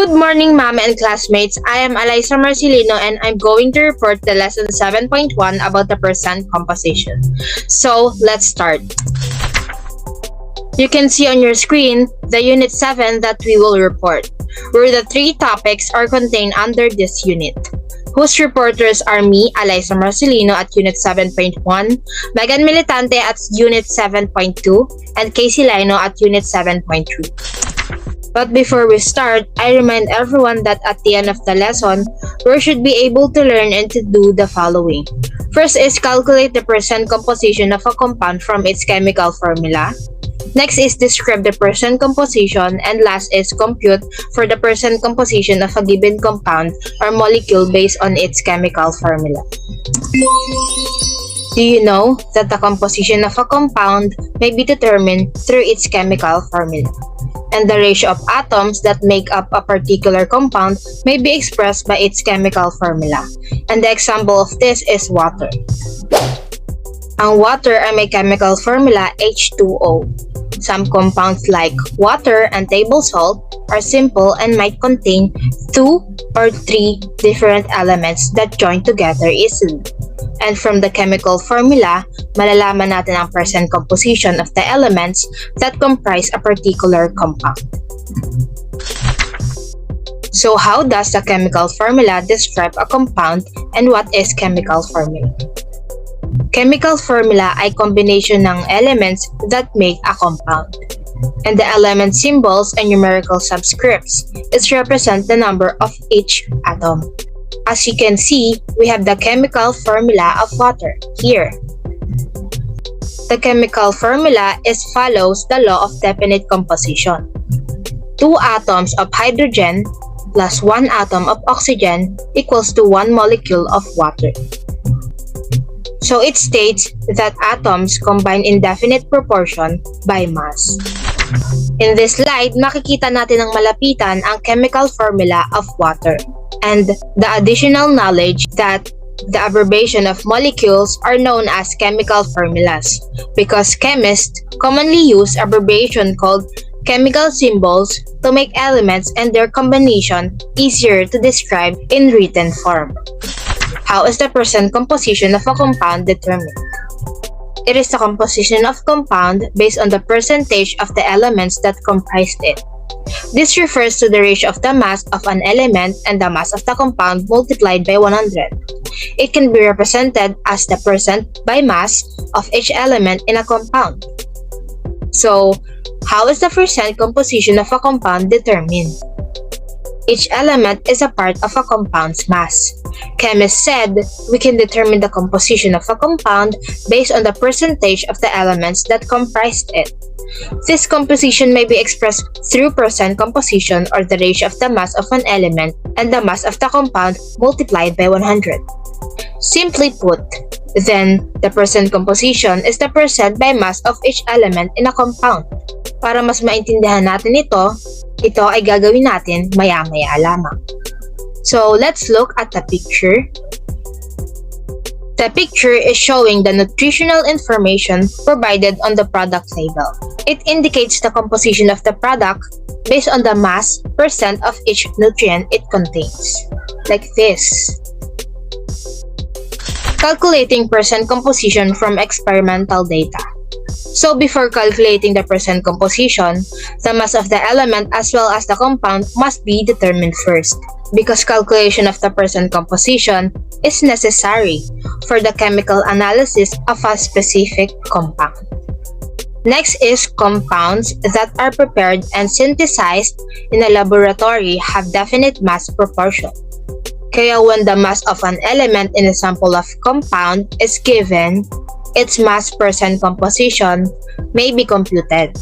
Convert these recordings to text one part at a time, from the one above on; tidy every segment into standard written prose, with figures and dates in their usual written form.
Good morning, ma'am and classmates. I am Aliaza Marcelino and I'm going to report the lesson 7.1 about the percent composition. So, let's start. You can see on your screen the unit 7 that we will report, where the 3 topics are contained under this unit, whose reporters are me, Aliaza Marcelino at Unit 7.1, Megan Militante at Unit 7.2, and Casey Lino at Unit 7.3. But before we start, I remind everyone that at the end of the lesson, we should be able to learn and to do the following. First is calculate the percent composition of a compound from its chemical formula. Next is describe the percent composition, and last is compute for the percent composition of a given compound or molecule based on its chemical formula. Do you know that the composition of a compound may be determined through its chemical formula? And the ratio of atoms that make up a particular compound may be expressed by its chemical formula. And the example of this is water. Ang water ay may chemical formula H2O. Some compounds like water and table salt are simple and might contain 2 or 3 different elements that join together easily. And from the chemical formula, malalaman natin ang percent composition of the elements that comprise a particular compound. So how does the chemical formula describe a compound and what is chemical formula? Chemical formula ay combination ng elements that make a compound. And the element symbols and numerical subscripts is represent the number of each atom. As you can see, we have the chemical formula of water here. The chemical formula follows the law of definite composition. 2 atoms of hydrogen plus 1 atom of oxygen equals to 1 molecule of water. So it states that atoms combine in definite proportion by mass. In this slide, makikita natin ng malapitan ang chemical formula of water. And the additional knowledge that the abbreviation of molecules are known as chemical formulas because chemists commonly use abbreviation called chemical symbols to make elements and their combination easier to describe in written form. How is the percent composition of a compound determined? It is the composition of compound based on the percentage of the elements that comprised it. This refers to the ratio of the mass of an element and the mass of the compound multiplied by 100. It can be represented as the percent by mass of each element in a compound. So, how is the percent composition of a compound determined? Each element is a part of a compound's mass. Chemists said we can determine the composition of a compound based on the percentage of the elements that comprised it. This composition may be expressed through percent composition or the ratio of the mass of an element and the mass of the compound multiplied by 100. Simply put, then, the percent composition is the percent by mass of each element in a compound. Para mas maintindihan natin ito ay gagawin natin maya-maya lamang. So, let's look at the picture. The picture is showing the nutritional information provided on the product label. It indicates the composition of the product based on the mass percent of each nutrient it contains, like this. Calculating percent composition from experimental data. So before calculating the percent composition, the mass of the element as well as the compound must be determined first, because calculation of the percent composition is necessary for the chemical analysis of a specific compound. Next is compounds that are prepared and synthesized in a laboratory have definite mass proportion. Kaya when the mass of an element in a sample of compound is given, its mass percent composition may be computed.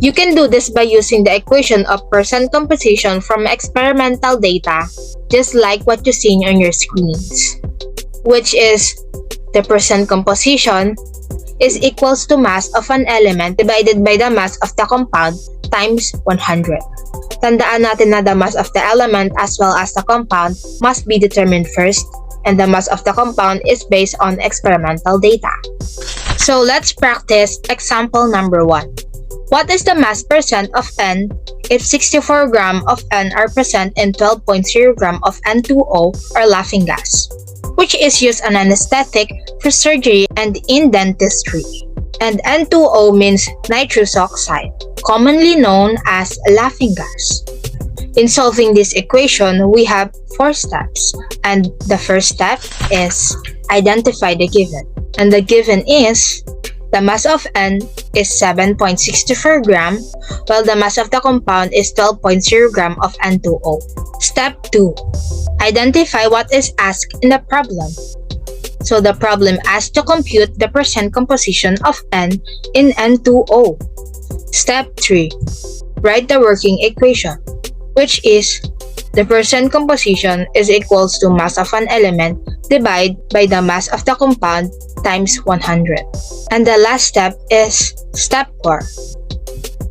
You can do this by using the equation of percent composition from experimental data, just like what you see on your screens, which is the percent composition is equals to mass of an element divided by the mass of the compound times 100. Tandaan natin na the mass of the element as well as the compound must be determined first, and the mass of the compound is based on experimental data. So let's practice example number 1. What is the mass percent of N if 64 gram of N are present in 12.0 gram of N2O or laughing gas, which is used as an anesthetic for surgery and in dentistry. And N2O means nitrous oxide, commonly known as laughing gas. In solving this equation, we have 4 steps, and the first step is identify the given. And the given is the mass of N is 7.64 gram, while the mass of the compound is 12.0 gram of N2O. Step 2. Identify what is asked in the problem. So the problem asks to compute the percent composition of N in N2O. Step 3. Write the working equation, which is the percent composition is equals to mass of an element divided by the mass of the compound times 100. And the last step is step 4.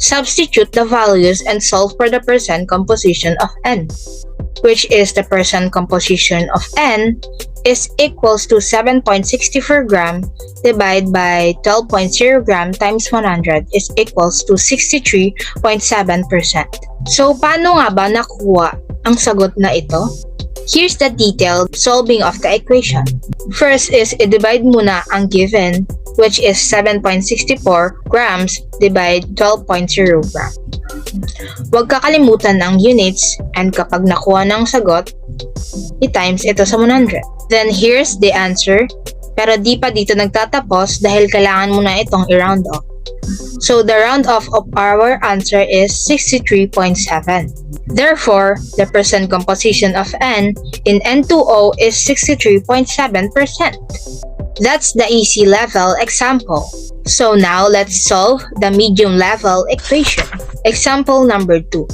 Substitute the values and solve for the percent composition of N, which is the percent composition of N is equals to 7.64 gram divided by 12.0 gram times 100 is equals to 63.7%. So, paano nga ba nakuha ang sagot na ito? Here's the detailed solving of the equation. First is i-divide muna ang given, which is 7.64 grams divided 12.0 gram. Huwag kakalimutan ang units, and kapag nakuha ng sagot, i-times ito sa 100. Then here's the answer, pero di pa dito nagtatapos dahil kailangan muna itong i-round off. So the round off of our answer is 63.7. Therefore, the percent composition of N in N2O is 63.7%. That's the easy level example. So now let's solve the medium level equation. Example number 2.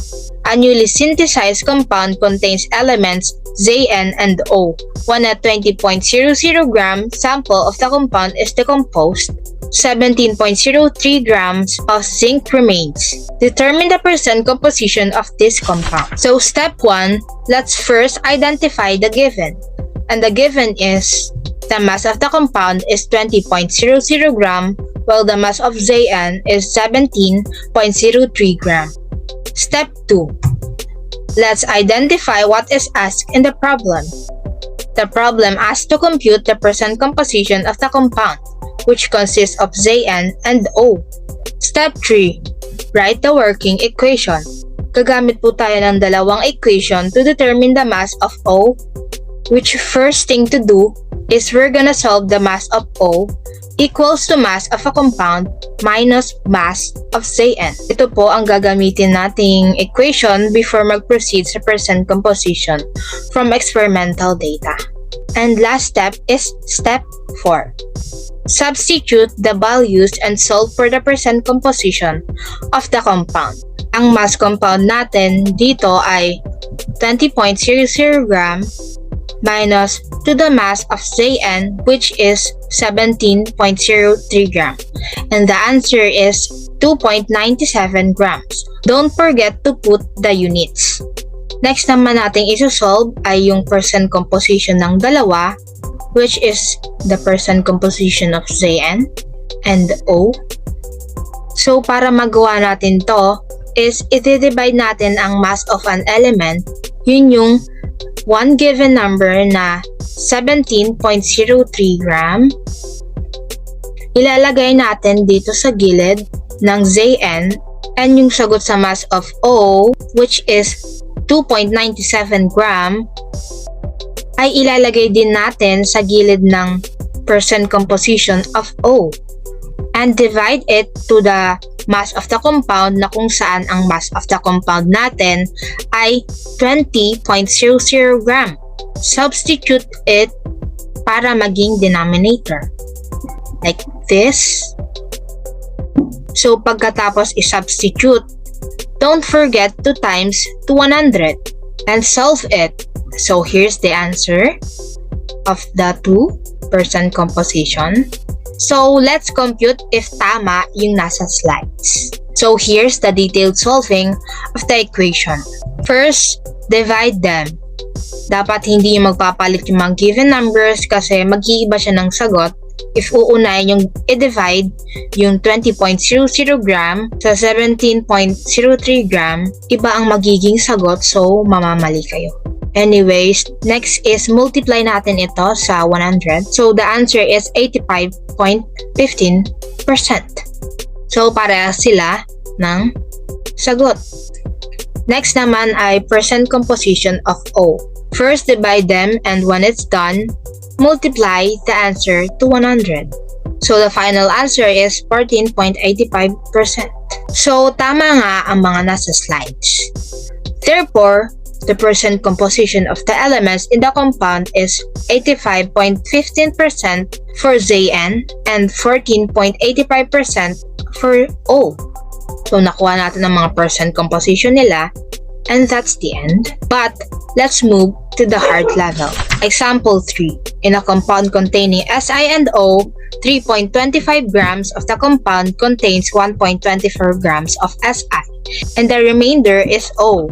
A newly synthesized compound contains elements Zn and O. When a 20.00 gram sample of the compound is decomposed, 17.03 grams of zinc remains. Determine the percent composition of this compound. So step 1, let's first identify the given. And the given is the mass of the compound is 20.00 gram, while the mass of Zn is 17.03 gram. Step 2. Let's identify what is asked in the problem. The problem asks to compute the percent composition of the compound, which consists of Zn and O. Step 3. Write the working equation. Gagamit po tayo ng dalawang equation to determine the mass of O, which first thing to do is we're gonna solve the mass of O equals to mass of a compound minus mass of Zn. Ito po ang gagamitin nating equation before mag-proceed sa percent composition from experimental data. And last step is step 4. Substitute the values and solve for the percent composition of the compound. Ang mass compound natin dito ay 20.00 gram minus to the mass of Zn, which is 17.03 gram. And the answer is 2.97 grams. Don't forget to put the units. Next naman natin isosolve ay yung percent composition ng dalawa, which is the percent composition of Zn and O. So para magawa natin to is i-divide natin ang mass of an element, yun yung one given number na 17.03 gram. Ilalagay natin dito sa gilid ng Zn, and yung sagot sa mass of O, which is 2.97 gram, ay ilalagay din natin sa gilid ng percent composition of O, and divide it to the mass of the compound na kung saan ang mass of the compound natin ay 20.00 gram. Substitute it para maging denominator. Like this. So pagkatapos i-substitute, don't forget to times to 100 and solve it. So here's the answer of the 2% composition. So let's compute if tama yung nasa slides. So here's the detailed solving of the equation. First, divide them. Dapat hindi yung magpapalit yung mga given numbers kasi mag-iiba siya ng sagot. if uunahin yung i-divide yung 20.00 gram sa 17.03 gram, iba ang magiging sagot, so mamamali kayo. Anyways, next is multiply natin ito sa 100. So the answer is 85.15%. So parehas sila ng sagot. Next naman ay percent composition of O. First, divide them, and when it's done, multiply the answer to 100. So the final answer is 14.85%. So tama nga ang mga nasa slides. Therefore, the percent composition of the elements in the compound is 85.15% for Zn and 14.85% for O. So nakuha natin ang mga percent composition nila, and that's the end. But let's move to the hard level. Example 3. In a compound containing Si and O, 3.25 grams of the compound contains 1.24 grams of Si, and the remainder is O.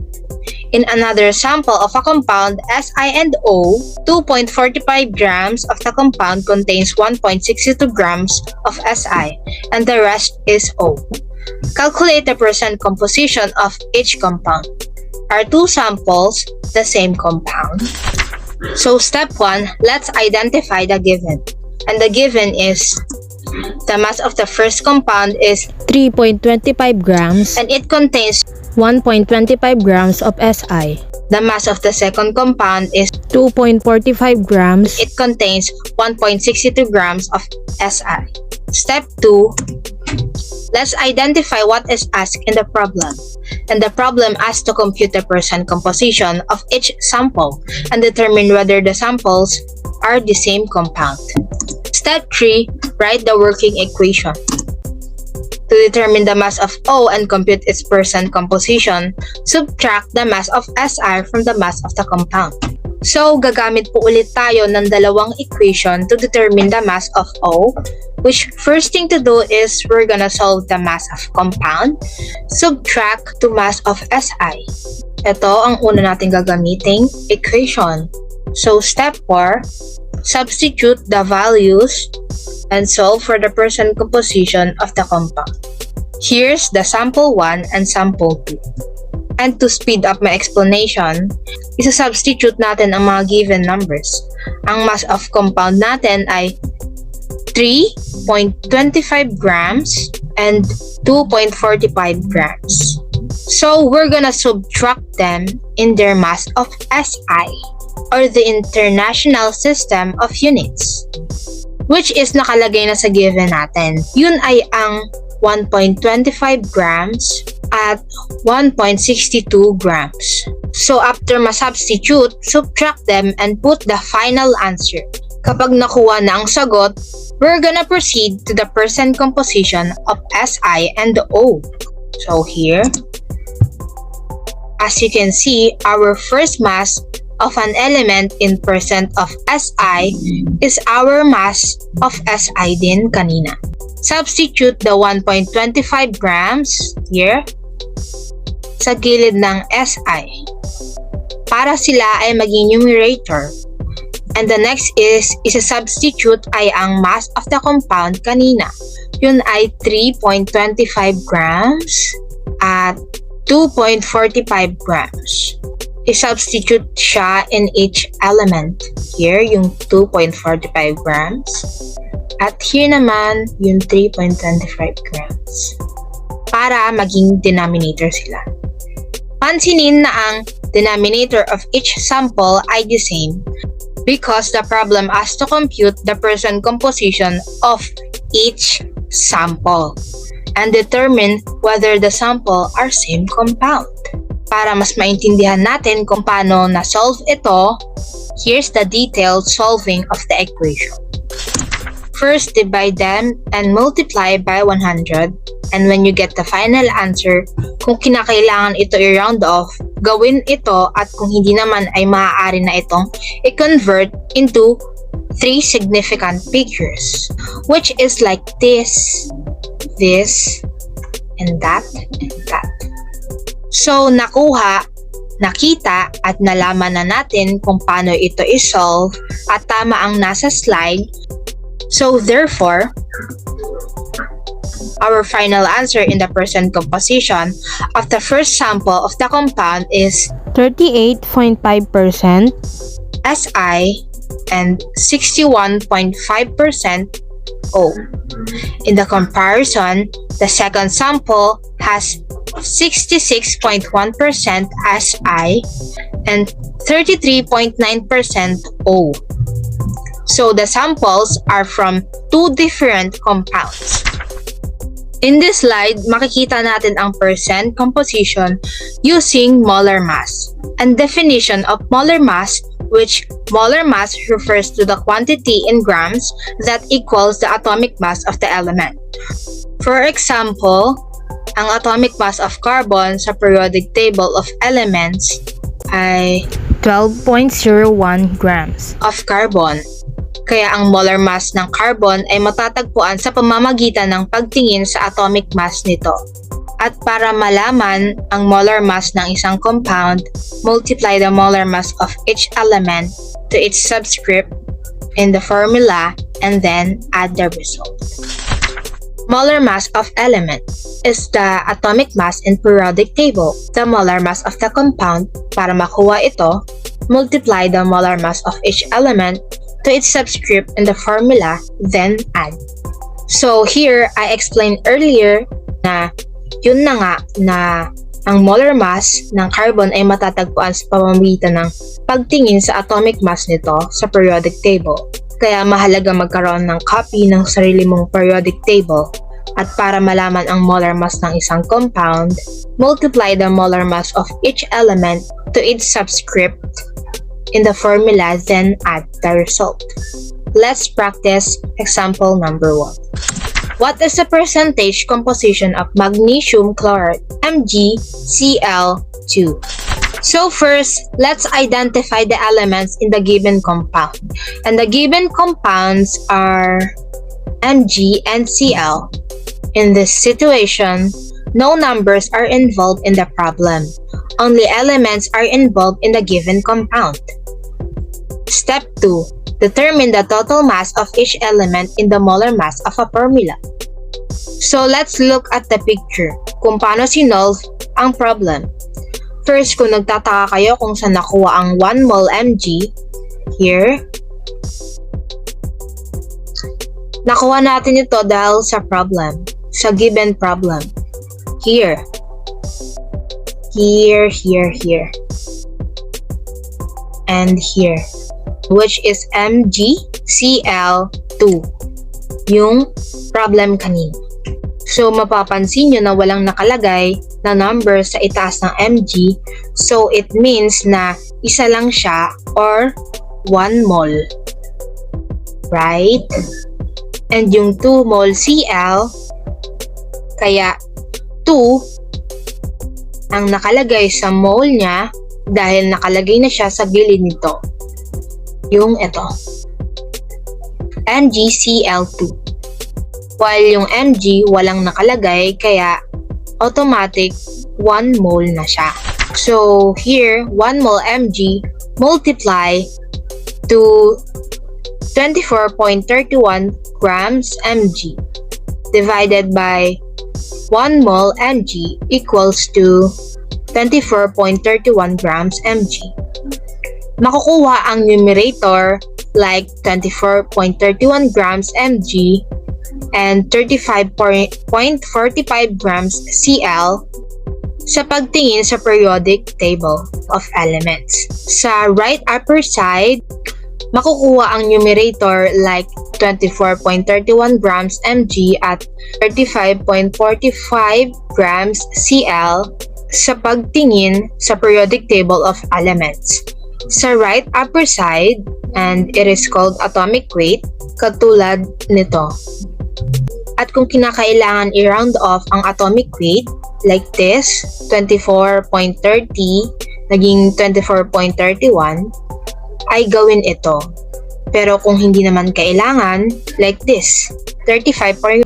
In another sample of a compound Si and O, 2.45 grams of the compound contains 1.62 grams of Si, and the rest is O. Calculate the percent composition of each compound. Are two samples the same compound? So step 1, let's identify the given. And the given is the mass of the first compound is 3.25 grams and it contains 1.25 grams of Si. the mass of the second compound is 2.45 grams. it contains 1.62 grams of Si. Step 2, let's identify what is asked in the problem. And the problem asks to compute the percent composition of each sample and determine whether the samples are the same compound. Step 3, write the working equation. To determine the mass of O and compute its percent composition, subtract the mass of Si from the mass of the compound. So, gagamit po ulit tayo ng dalawang equation to determine the mass of O, which first thing to do is we're gonna solve the mass of compound, subtract to mass of Si. Ito ang una natin gagamiting equation. So, step 4, substitute the values and solve for the percent composition of the compound. Here's the sample 1 and sample 2. And to speed up my explanation, isa-substitute natin ang mga given numbers. Ang mass of compound natin ay 3.25 grams and 2.45 grams. So we're gonna subtract them in their mass of SI, or the International System of Units, which is nakalagay na sa given natin. Yun ay ang 1.25 grams at 1.62 grams. So after ma-substitute, subtract them and put the final answer. Kapag nakuha na ang sagot, we're gonna proceed to the percent composition of Si and O. So here, as you can see, our first mass of an element in percent of Si is our mass of Si din kanina. Substitute the 1.25 grams here sa gilid ng Si para sila ay maging numerator. And the next is isa-substitute ay ang mass of the compound kanina. Yun ay 3.25 grams at 2.45 grams. I-substitute siya in each element. Here, yung 2.45 grams. At here naman, yung 3.25 grams. Para maging denominator sila. Pansinin na ang denominator of each sample ay the same because the problem asks to compute the percent composition of each sample and determine whether the sample are same compound. Para mas maintindihan natin kung paano na-solve ito, here's the detailed solving of the equation. First, divide them and multiply by 100. And when you get the final answer, kung kinakailangan ito i-round off, gawin ito at kung hindi naman ay maaari na itong i-convert into 3 significant figures, which is like this, and that, and that. So, nakuha, nakita at nalaman na natin kung paano ito i-solve at tama ang nasa slide. So therefore, our final answer in the percent composition of the first sample of the compound is 38.5% Si and 61.5% O. In the comparison, the second sample has 66.1% Si and 33.9% O. So the samples are from two different compounds. In this slide, makikita natin ang percent composition using molar mass and definition of molar mass, which molar mass refers to the quantity in grams that equals the atomic mass of the element. For example, ang atomic mass of carbon sa periodic table of elements ay 12.01 grams. of carbon. Kaya ang molar mass ng carbon ay matatagpuan sa pamamagitan ng pagtingin sa atomic mass nito. At para malaman ang molar mass ng isang compound, multiply the molar mass of each element to its subscript in the formula and then add the result. Molar mass of element is the atomic mass in periodic table. The molar mass of the compound, para makuha ito, multiply the molar mass of each element to its subscript in the formula, then add. So here, I explained earlier na yun na nga na ang molar mass ng carbon ay matatagpuan sa pamamagitan ng pagtingin sa atomic mass nito sa periodic table. Kaya mahalaga magkaroon ng copy ng sarili mong periodic table. At para malaman ang molar mass ng isang compound, multiply the molar mass of each element to its subscript in the formula, then add the result. Let's practice example number 1. What is the percentage composition of magnesium chloride, MgCl2? So first, let's identify the elements in the given compound. And the given compounds are Mg and Cl. In this situation, no numbers are involved in the problem. Only elements are involved in the given compound. Step 2. Determine the total mass of each element in the molar mass of a formula. So let's look at the picture kung paano sinolve ang problem. First, kung nagtataka kayo kung saan nakuha ang 1 mol Mg, here, nakuha natin ito dahil sa problem, sa given problem. Here, and here, which is MgCl2, yung problem kanina. So, mapapansin nyo na walang nakalagay na number sa itaas ng Mg, so it means na isa lang siya or 1 mol. Right? And yung 2 mol Cl, kaya 2 ang nakalagay sa mole niya dahil nakalagay na siya sa gilid nito. Yung ito, MgCl2. While yung Mg walang nakalagay, kaya automatic 1 mole na siya. So here, 1 mol Mg multiply to 24.31 grams Mg divided by 1 mol Mg equals to 24.31 grams Mg. Makukuha ang numerator like 24.31 grams Mg and 35.45 grams Cl sa pagtingin sa periodic table of elements. Sa right upper side, makukuha ang numerator like 24.31 grams Mg at 35.45 grams Cl sa pagtingin sa periodic table of elements. Sa right upper side, and it is called atomic weight, katulad nito. At kung kinakailangan i-round off ang atomic weight, like this, 24.30 naging 24.31, ay gawin ito. Pero kung hindi naman kailangan, like this, 35.45,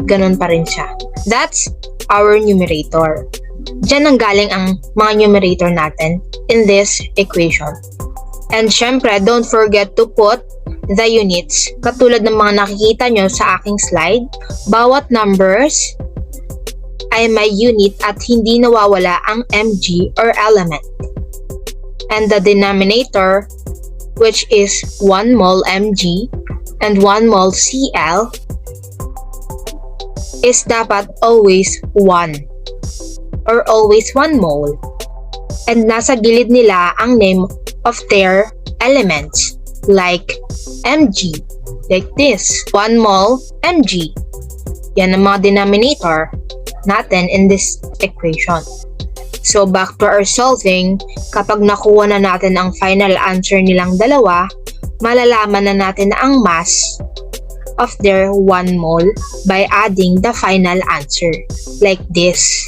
ganun pa rin siya. That's our numerator. Diyan nanggaling ang mga numerator natin in this equation. And syempre, don't forget to put the units. Katulad ng mga nakikita nyo sa aking slide, bawat numbers ay may unit at hindi nawawala ang mg or element. And the denominator, which is 1 mole mg and 1 mole Cl, is dapat always 1 or always 1 mole. And nasa gilid nila ang name of their elements, like mg, like this, 1 mole mg. Yan ang mga denominator natin in this equation. So back to our solving, kapag nakuha na natin ang final answer nilang dalawa, malalaman na natin ang mass of their 1 mole by adding the final answer, like this.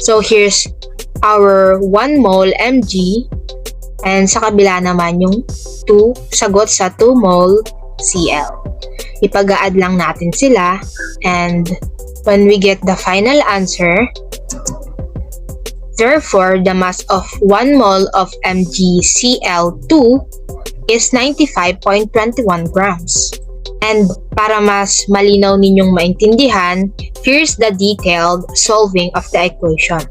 So here's our 1 mole mg, and sa kabila naman yung sagot sa 2 mole Cl. Ipag-a-add lang natin sila, and when we get the final answer, therefore the mass of 1 mole of MgCl2 is 95.21 grams. And para mas malinaw ninyong maintindihan, here's the detailed solving of the equation.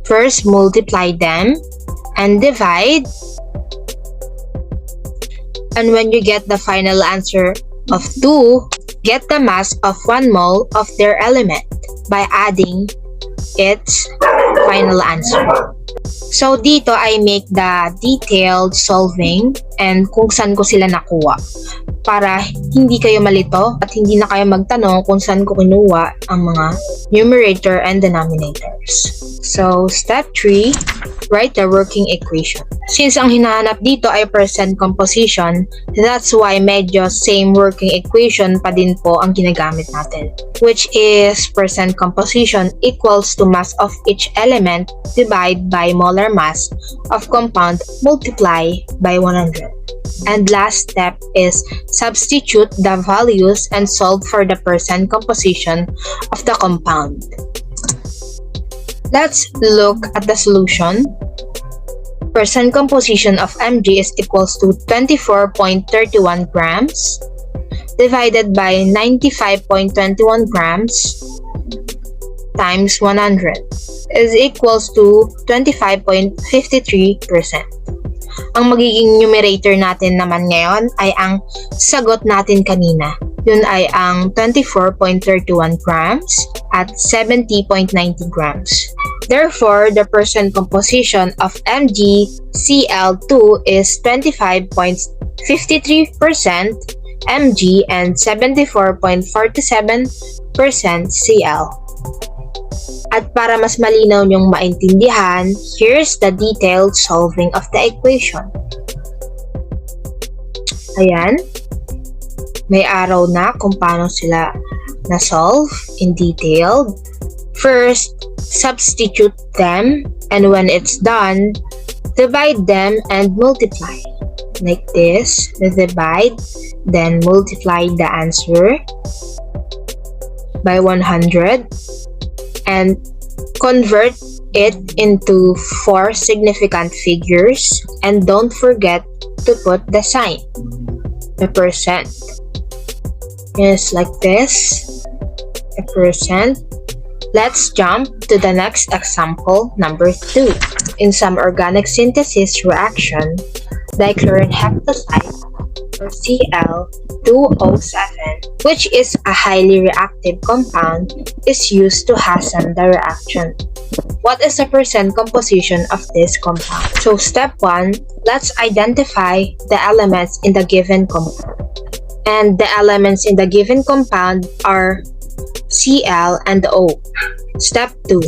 First, multiply them and divide. And when you get the final answer of 2, get the mass of 1 mole of their element by adding its final answer. So dito I make the detailed solving and kung saan ko sila nakuha, para hindi kayo malito at hindi na kayo magtanong kung saan ko kinuha ang mga numerator and denominators. So step 3, write the working equation. Since ang hinahanap dito ay percent composition, that's why medyo same working equation pa din po ang ginagamit natin, which is percent composition equals to mass of each element divide by molar mass of compound multiply by 100. And last step is substitute the values and solve for the percent composition of the compound. Let's look at the solution. Percent composition of Mg is equals to 24.31 grams divided by 95.21 grams times 100 is equals to 25.53%. Ang magiging numerator natin naman ngayon ay ang sagot natin kanina. Yun ay ang 24.31 grams at 70.90 grams. Therefore, the percent composition of MgCl2 is 25.53% Mg and 74.47% Cl. At para mas malinaw niyong maintindihan, here's the detailed solving of the equation. Ayan. May araw na kung paano sila na-solve in detail. First, substitute them, and when it's done, divide them and multiply. Like this, divide, then multiply the answer by 100 and convert it into 4 significant figures, and don't forget to put the sign, the percent. Yes, like this, a percent. Let's jump to the next example, number 2. In some organic synthesis reaction, dichlorine heptoside, or Cl2O7, which is a highly reactive compound, is used to hasten the reaction. What is the percent composition of this compound? So step 1, let's identify the elements in the given compound. And the elements in the given compound are Cl and O. Step 2,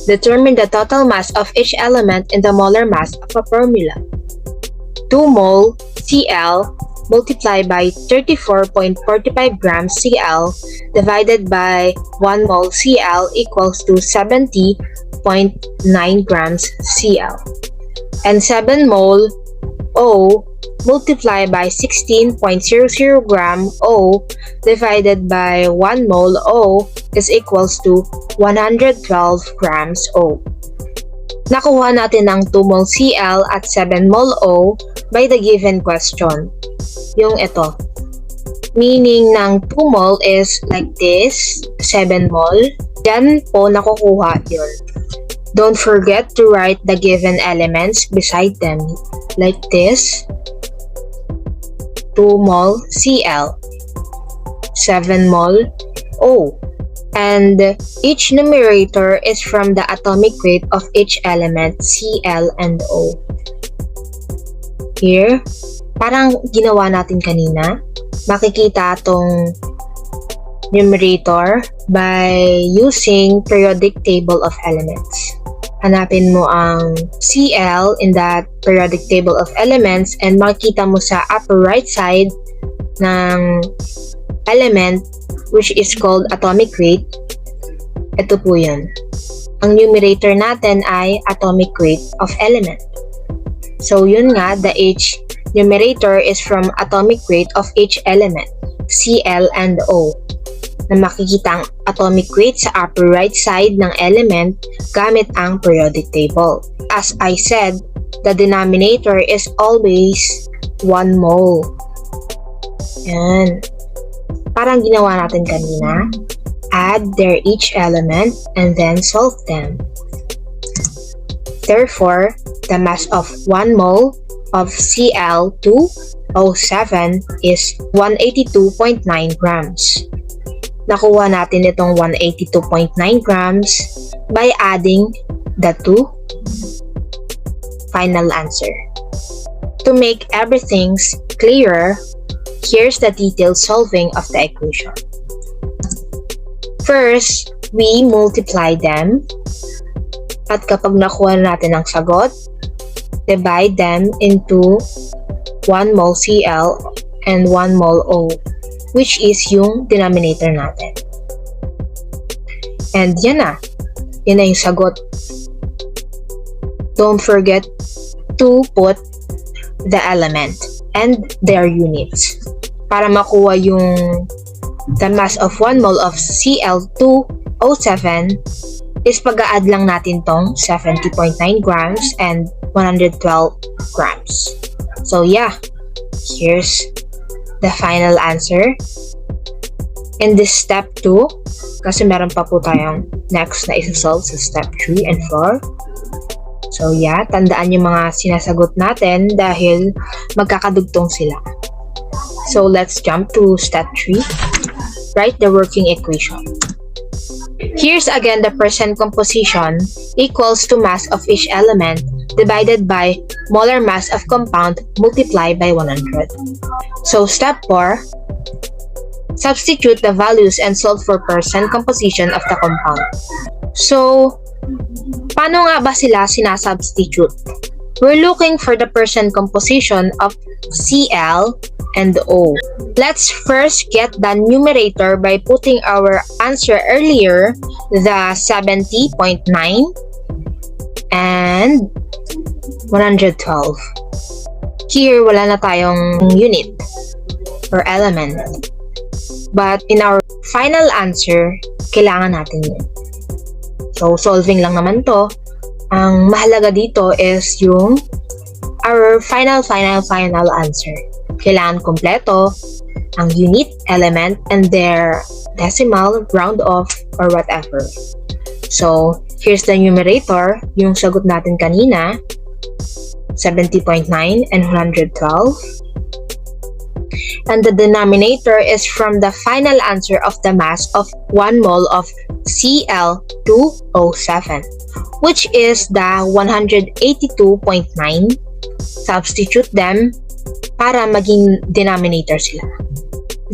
determine the total mass of each element in the molar mass of a formula. 2 mole Cl multiplied by 34.45 grams Cl divided by 1 mole Cl equals to 70.9 grams Cl. And 7 mole O multiplied by 16.00 gram O divided by 1 mole O is equals to 112 grams O. Nakuha natin ang 2 mol Cl at 7 mol O by the given question. Yung ito. Meaning ng 2 mol is like this, 7 mol. Yan po nakukuha yun. Don't forget to write the given elements beside them. Like this. 2 mol Cl. 7 mol O. And each numerator is from the atomic weight of each element, Cl and O. Here, parang ginawa natin kanina, makikita tong numerator by using periodic table of elements. Hanapin mo ang Cl in that periodic table of elements and makikita mo sa upper right side ng element which is called atomic weight. Ito po yun. Ang numerator natin ay atomic weight of element. So yun nga, the H numerator is from atomic weight of each element, Cl and O. Na makikita ang atomic weight sa upper right side ng element gamit ang periodic table. As I said, the denominator is always 1 mole. Yan. Parang ginawa natin kanina. Add their each element and then solve them. Therefore, the mass of 1 mole of Cl2O7 is 182.9 grams. Nakuha natin itong 182.9 grams by adding the two final answer. To make everything clearer, here's the detailed solving of the equation. First, we multiply them. At kapag nakuha natin ang sagot, divide them into 1 mol Cl and 1 mol O, which is yung denominator natin. And yan na. Yan na yung sagot. Don't forget to put the element and their units. Para makuha yung the mass of 1 mole of Cl2O7 is pag-a-add lang natin tong 70.9 grams and 112 grams. So yeah, here's the final answer. In this step 2, kasi meron pa po tayong next na isa-solve sa step 3 and 4. So yeah, tandaan yung mga sinasagot natin dahil magkakadugtong sila. So let's jump to step 3. Write the working equation. Here's again the percent composition equals to mass of each element divided by molar mass of compound multiplied by 100. So step 4, substitute the values and solve for percent composition of the compound. So, paano nga ba sila sinasubstitute? We're looking for the percent composition of Cl and O. Let's first get the numerator by putting our answer earlier, the 70.9 and 112. Here, wala na tayong unit or element. But in our final answer, kailangan natin yun. So, solving lang naman to. Ang mahalaga dito is yung our final answer. Kailangan kompleto ang unit, element, and their decimal, round off, or whatever. So, here's the numerator, yung sagot natin kanina, 70.9 and 112. And the denominator is from the final answer of the mass of 1 mole of Cl2O7, which is the 182.9. Substitute them para maging denominator sila.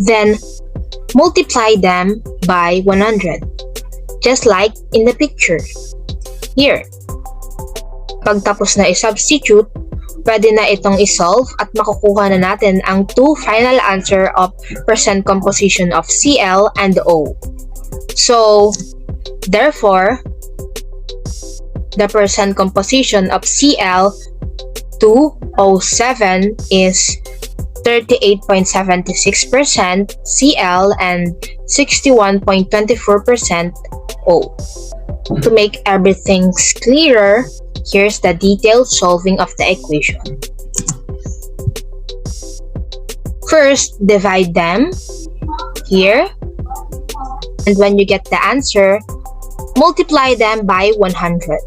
Then, multiply them by 100, just like in the picture. Here, pagtapos na i-substitute, pwede na itong i-solve at makukuha na natin ang two final answer of percent composition of Cl and O. So, therefore, the percent composition of Cl2O7 is 38.76% Cl and 61.24% O. To make everything clearer, Here's the detailed solving of the equation. First, divide them here. And when you get the answer, multiply them by 100.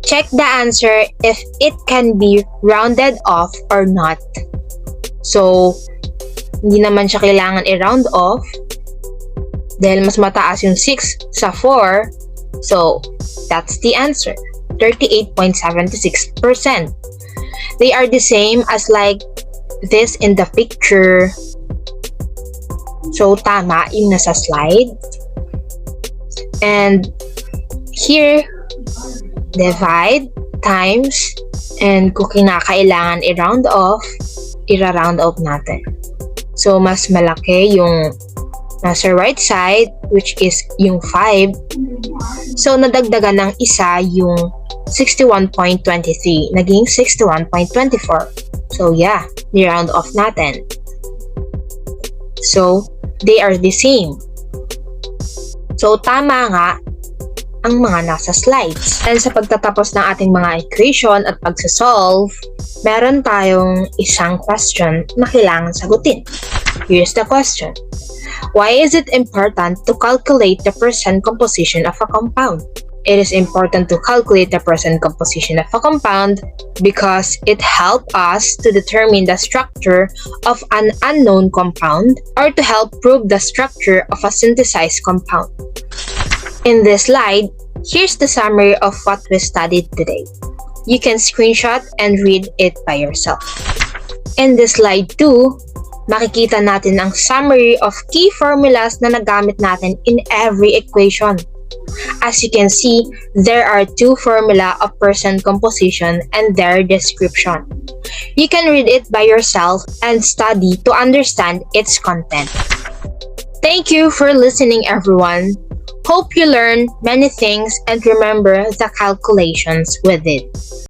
Check the answer if it can be rounded off or not. So, hindi naman siya kailangan i-round off dahil mas mataas yung 6 sa 4. So, that's the answer, 38.76%. They are the same as like this in the picture. So, tama yung nasa slide. And here, divide, times, and kung kinakailangan i-round off, i-round off natin. So, mas malaki yung nasa right side, which is yung 5. So, nadagdagan ng isa yung 61.23, naging 61.24. So, yeah, ni-round off natin. So, they are the same. So, tama nga ang mga nasa slides. And sa pagtatapos ng ating mga equation at pagsasolve, meron tayong isang question na kailangan sagutin. Here's the question. Why is it important to calculate the percent composition of a compound? It is important to calculate the percent composition of a compound because it helps us to determine the structure of an unknown compound or to help prove the structure of a synthesized compound. In this slide, here's the summary of what we studied today. You can screenshot and read it by yourself. In this slide 2, makikita natin ang summary of key formulas na nagamit natin in every equation. As you can see, there are 2 formula of percent composition and their description. You can read it by yourself and study to understand its content. Thank you for listening, everyone. Hope you learn many things and remember the calculations with it.